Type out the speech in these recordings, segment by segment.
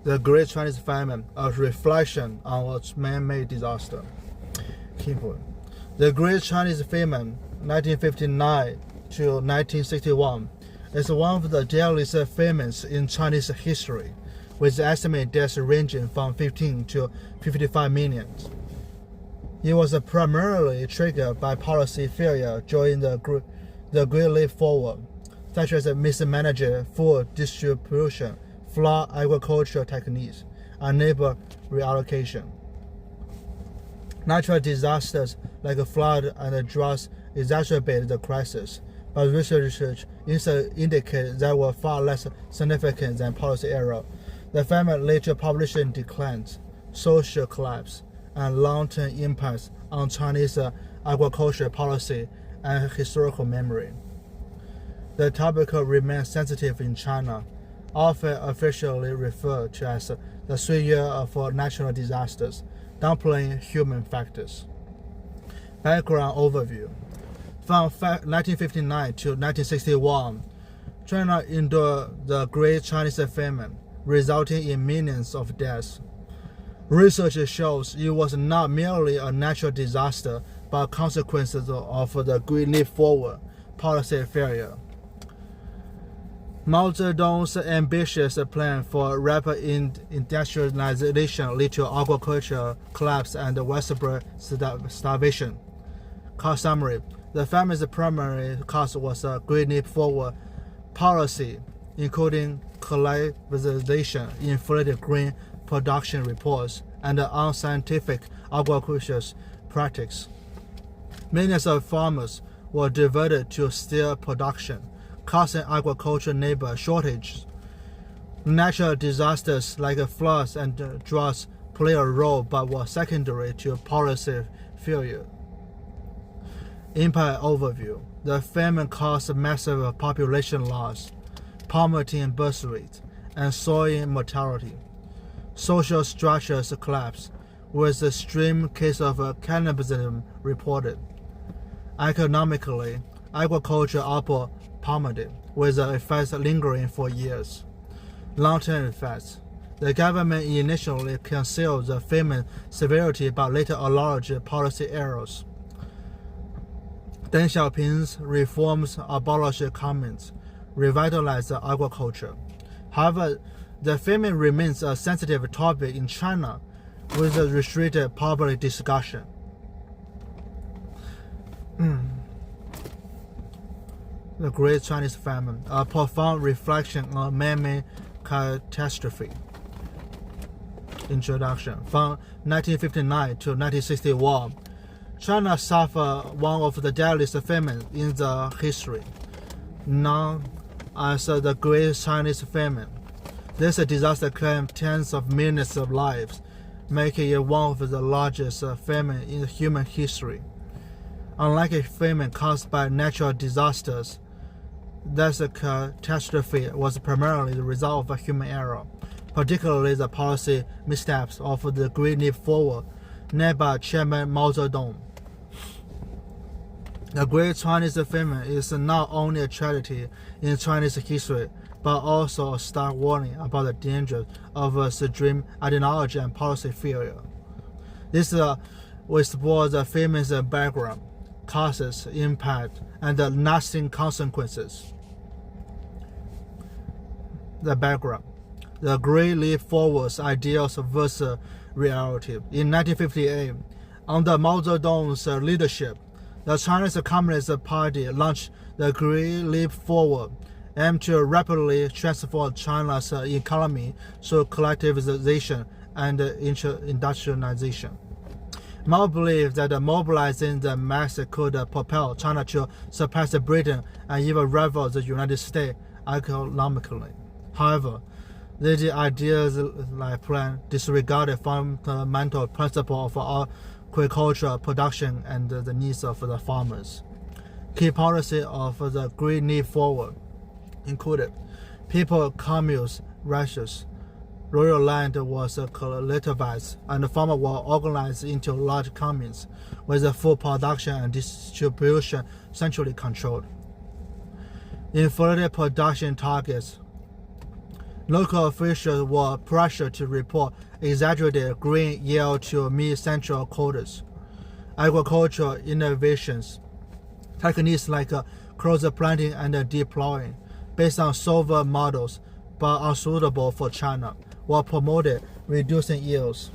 The Great Chinese Famine, a reflection on a man-made disaster. Key point. The Great Chinese Famine, 1959 to 1961, is one of the deadliest famines in Chinese history, with estimated deaths ranging from 15 to 55 million. It was primarily triggered by policy failure during the Great Leap Forward, such as mismanaged food distribution, flawed agricultural techniques, and labor reallocation. Natural disasters like flood and droughts exacerbated the crisis, but research indicated they were far less significant than policy error. The famine led to population declines, social collapse, and long-term impacts on Chinese agricultural policy and historical memory. The topic remains sensitive in China, often officially referred to as the 3 years of natural disasters, downplaying human factors. Background overview. From 1959 to 1961, China endured the Great Chinese Famine, resulting in millions of deaths. Research shows it was not merely a natural disaster, but consequences of the Great Leap Forward policy failure. Mao Zedong's ambitious plan for rapid industrialization led to agricultural collapse and widespread starvation. Summary. The famine's primary cause was a Great Leap Forward policy, including collectivization, inflated grain production reports, and unscientific agricultural practices. Millions of farmers were diverted to steel production, causing agricultural labor shortages. Natural disasters like floods and droughts play a role but were secondary to policy failure. Impact overview. The famine caused massive population loss, poverty in birth rate, and soaring mortality. Social structures collapsed, with extreme case of cannibalism reported. Economically, agriculture output plummeted, with the effects lingering for years. Long-term effects. The government initially concealed the famine severity but later acknowledged policy errors. Deng Xiaoping's reforms abolished communes, revitalized agriculture. However, the famine remains a sensitive topic in China, with a restricted public discussion. The Great Chinese Famine, a profound reflection on man-made catastrophe. Introduction. From 1959 to 1961, China suffered one of the deadliest famines in the history, known as the Great Chinese Famine. This disaster claimed tens of millions of lives, making it one of the largest famines in human history. Unlike a famine caused by natural disasters, this catastrophe was primarily the result of human error, particularly the policy missteps of the Great Leap Forward led by Chairman Mao Zedong. The Great Chinese Famine is not only a tragedy in Chinese history, but also a stark warning about the dangers of extreme ideology and policy failure. This will explore the famine's background, causes, impact, and the lasting consequences. The background. The Great Leap Forward's ideals versus reality. In 1958, under Mao Zedong's leadership, the Chinese Communist Party launched the Great Leap Forward, aimed to rapidly transform China's economy through collectivization and industrialization. Mao believed that mobilizing the mass could propel China to surpass Britain and even rival the United States economically. However, the ideas like plan disregarded fundamental principles of agricultural production and the needs of the farmers. Key policy of the Great Leap Forward included people communes, rations, rural land was collectivized, and farmers were organized into large communes, with the food production and distribution centrally controlled. Inflated production targets. Local officials were pressured to report exaggerated grain yield to meet central quotas. Agricultural innovations, techniques like closer planting and deep plowing, based on Soviet models but unsuitable for China, were promoted, reducing yields.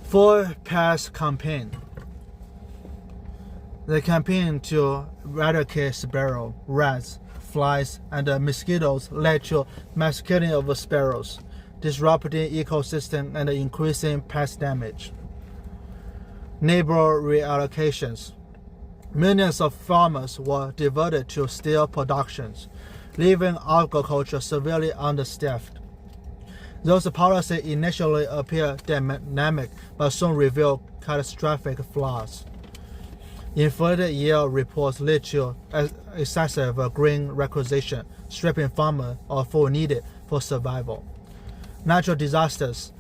For pest campaign. The campaign to eradicate sparrow, rats, flies, and mosquitoes led to mass killing of sparrows, disrupting ecosystem and increasing pest damage. Neighbor reallocations. Millions of farmers were diverted to steel productions, leaving agriculture severely understaffed. Those policies initially appeared dynamic but soon revealed catastrophic flaws. Inflated yield reports led to excessive grain requisition, stripping farmers of food needed for survival. Natural disasters,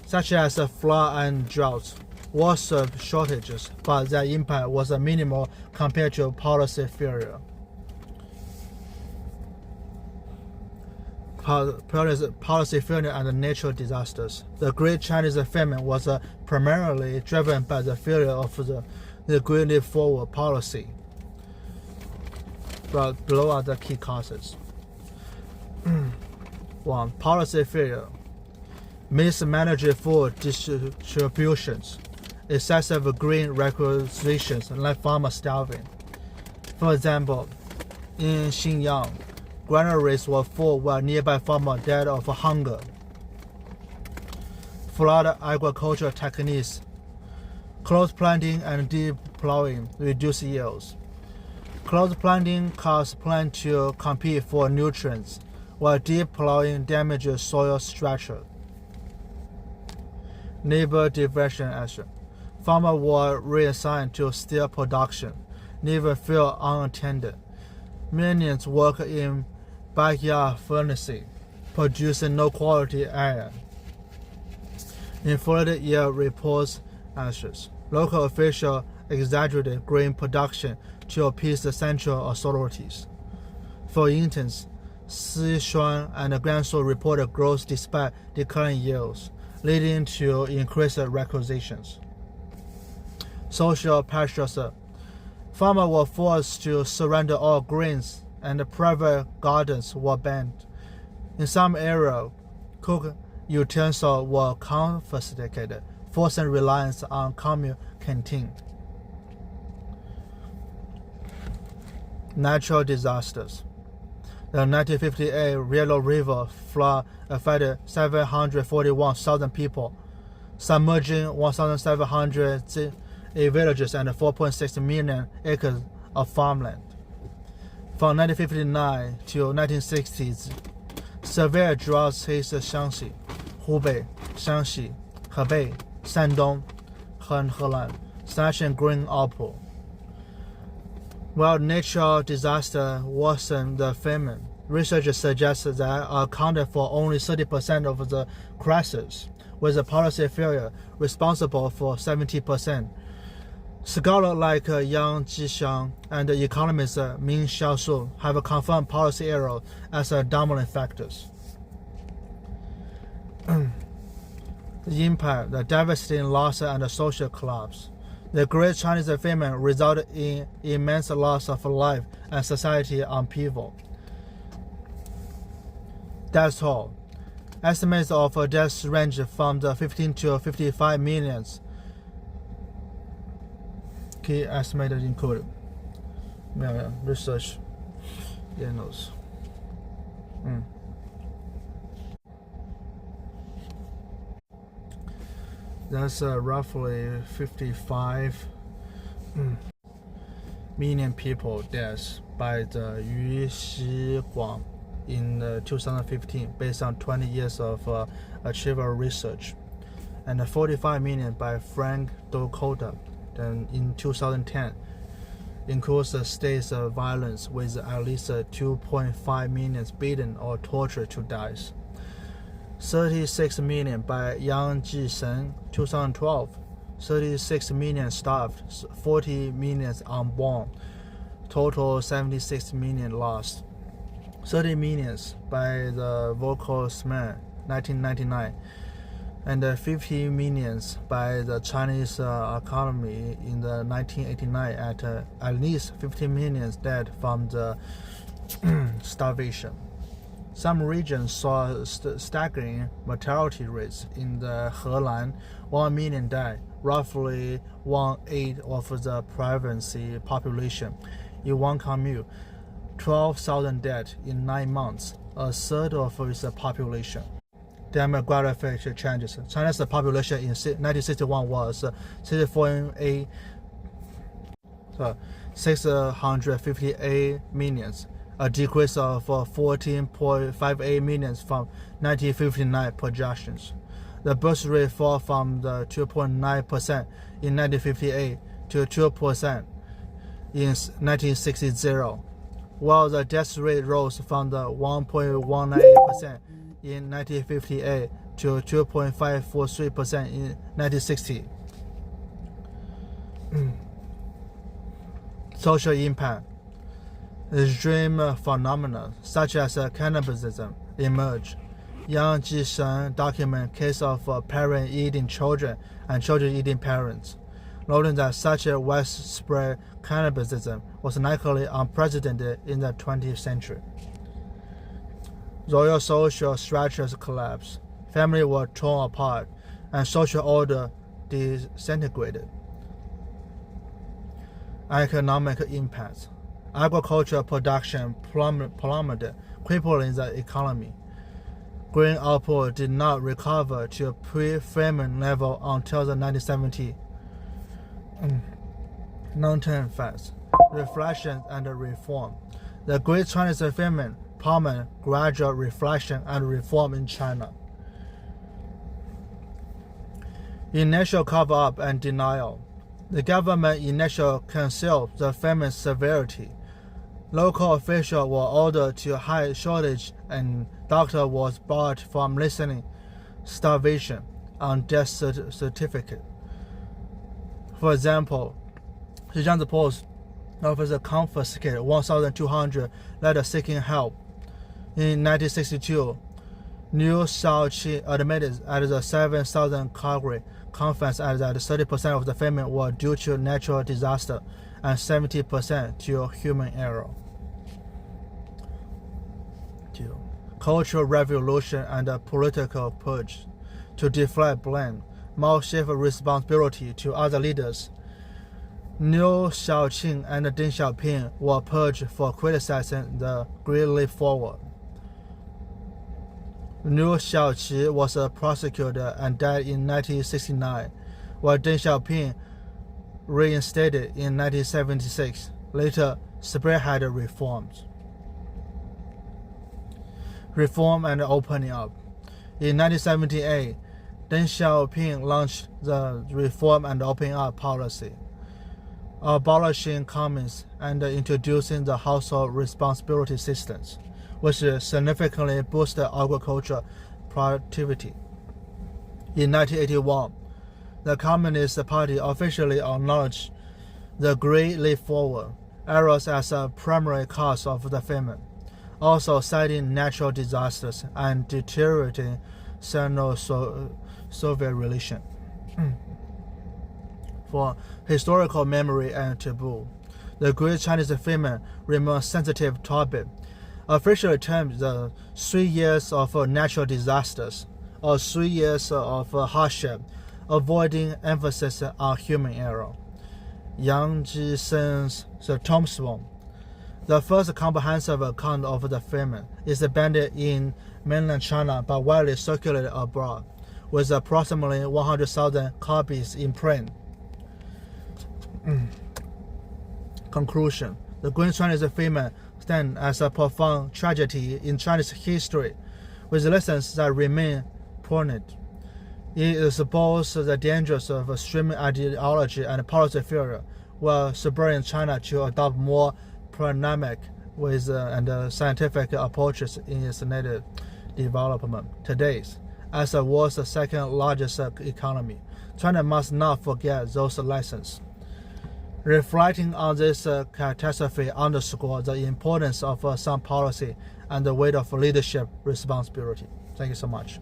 such as flood and droughts, worsened shortages, but their impact was minimal compared to policy failure. Policy failure and natural disasters. The Great Chinese Famine was primarily driven by the failure of the Great Leap Forward policy. But below are the key causes. 1. Policy failure. Mismanaged food distributions. Excessive grain requisitions left farmers starving. For example, in Xinjiang, granaries were full while nearby farmers died of hunger. Flawed agricultural techniques. Close planting and deep plowing reduce yields. Close planting causes plants to compete for nutrients, while deep plowing damages soil structure. Neighbor diversion action. Farmers were reassigned to steel production, never feel unattended. Millions work in backyard furnaces, producing no quality iron. Inflated yield reports ashes. Local officials exaggerated grain production to appease the central authorities. For instance, Sichuan and Gansu reported growth despite declining yields, leading to increased requisitions. Social pressures. Farmers were forced to surrender all grains, and private gardens were banned. In some areas, cook utensils were confiscated, forcing reliance on commune canteen. Natural disasters. The 1958 Yellow River flood affected 741,000 people, submerging 1,700 villages and 4.6 million acres of farmland. From 1959 to 1960s, severe droughts hit Shaanxi, Hubei, Shanxi, Hebei, Shandong, and Henan, slashing grain output. While natural disaster worsened the famine, research suggests that accounted for only 30% of the crisis, with the policy failure responsible for 70%. Scholars like Yang Jixiang and economist Ming Xiaosu have confirmed policy errors as dominant factors. The impact, the devastating loss, and the social collapse. The Great Chinese Famine resulted in immense loss of life and society upheaval. Death toll. Estimates of deaths range from the 15 to 55 millions. Key estimated include research. That's roughly 55 million people deaths by the Yu Xiguang in 2015, based on 20 years of achiever research, and 45 million by Frank Dakota. Then in 2010, includes the state's violence with at least 2.5 million beaten or tortured to death. 36 million by Yang Jisheng, 2012. 36 million starved, 40 million unborn, total 76 million lost. 30 Millions by the Volksman, 1999, and 50 Millions by the Chinese economy in the 1989, at least 15 million dead from the starvation. Some regions saw staggering mortality rates. In the Henan, 1 million died, roughly 1/8 of the province population. In one commune, 12,000 dead in 9 months, a third of its population. Demographic changes. China's population in 1961 was 658 million, a decrease of 14.58 million from 1959 projections. The birth rate fell from the 2.9% in 1958 to 2% in 1960, while the death rate rose from the 1.198% in 1958 to 2.543% in 1960. Social impact. Extreme phenomena such as cannibalism emerge. Yang Jishen document case of parents eating children and children eating parents, noting that such a widespread cannibalism was likely unprecedented in the 20th century. Royal social structures collapsed, families were torn apart, and social order disintegrated. Economic impacts. Agricultural production plummeted, crippling the economy. Grain output did not recover to pre-famine level until the 1970s. Long-term effects, reflection and reform. The Great Chinese Famine prompted gradual reflection and reform in China. Initial cover-up and denial. The government initially concealed the famine's severity. Local officials were ordered to hide shortage, and doctor was barred from listing starvation on death certificate. For example, Zhejiang Post officer confiscated 1,200 letters seeking help. In 1962, Liu Shaoqi admitted at the 7,000 Calgary conference that 30% of the famine were due to natural disaster and 70% to human error. Cultural revolution and political purge. To deflect blame, Mao shifted responsibility to other leaders. Liu Shaoqi and Deng Xiaoping were purged for criticizing the Great Leap Forward. Liu Shaoqi was prosecuted and died in 1969, while Deng Xiaoping reinstated in 1976, later spearheaded reforms. Reform and opening up. In 1978, Deng Xiaoping launched the Reform and Opening Up policy, abolishing communes and introducing the household responsibility systems, which significantly boosted agricultural productivity. In 1981, the Communist Party officially acknowledged the Great Leap Forward errors as a primary cause of the famine, also citing natural disasters and deteriorating Sino-Soviet relation. For historical memory and taboo, the Great Chinese Famine remains a sensitive topic, officially termed the 3 years of natural disasters or 3 years of hardship, avoiding emphasis on human error. Yang Jishen's The Tombstone. The first comprehensive account of the famine is abandoned in mainland China but widely circulated abroad, with approximately 100,000 copies in print. Conclusion. The Great Chinese Famine stands as a profound tragedy in Chinese history, with lessons that remain poignant. It exposes the dangers of extreme ideology and policy failure, while spurring China to adopt more pragmatic ways and scientific approaches in its native development. Today, as the world's second largest economy, China must not forget those lessons. Reflecting on this catastrophe underscores the importance of sound policy and the weight of leadership responsibility. Thank you so much.